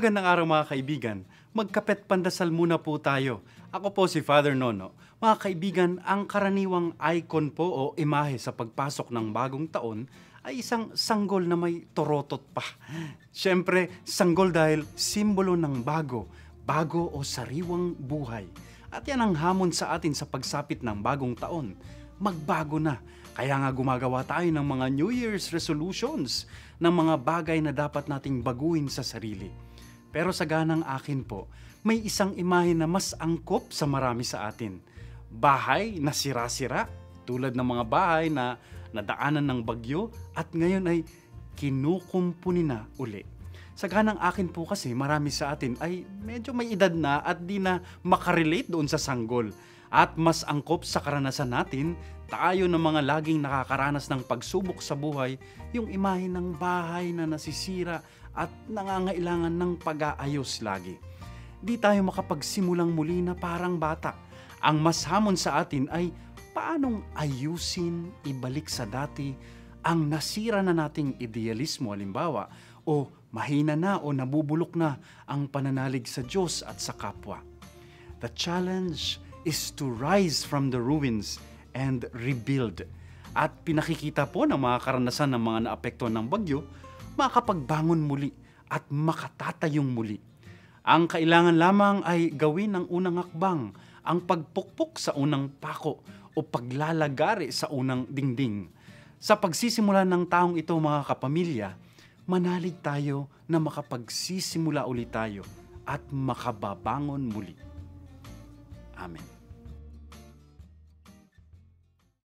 Magandang araw mga kaibigan. Magkapet pandasal muna po tayo. Ako po si Father Nono. Mga kaibigan, ang karaniwang icon po o imahe sa pagpasok ng bagong taon ay isang sanggol na may torotot pa. Siyempre, sanggol dahil simbolo ng bago o sariwang buhay. At yan ang hamon sa atin sa pagsapit ng bagong taon. Magbago na. Kaya nga gumagawa tayo ng mga New Year's resolutions, ng mga bagay na dapat nating baguhin sa sarili. Pero sa ganang akin po, may isang imahe na mas angkop sa marami sa atin. Bahay na sira-sira, tulad ng mga bahay na nadaanan ng bagyo at ngayon ay kinukumpuni na uli. Sa ganang akin po kasi marami sa atin ay medyo may edad na at di na makarelate doon sa sanggol. At mas angkop sa karanasan natin, tayo ng mga laging nakakaranas ng pagsubok sa buhay, yung imahe ng bahay na nasisira at nangangailangan ng pag-aayos lagi. Di tayo makapagsimulang muli na parang bata. Ang mas hamon sa atin ay paanong ayusin, ibalik sa dati ang nasira na nating idealismo halimbawa o mahina na o nabubulok na ang pananalig sa Diyos at sa kapwa. The challenge is to rise from the ruins and rebuild. At pinakikita po ng mga karanasan ng mga naapektuhan ng bagyo, makakapagbangon muli at makatatayong muli. Ang kailangan lamang ay gawin ang unang hakbang, ang pagpukpok sa unang pako o paglalagari sa unang dingding. Sa pagsisimula ng taong ito mga kapamilya, manalig tayo na makapagsisimula ulit tayo at makababangon muli. Amen.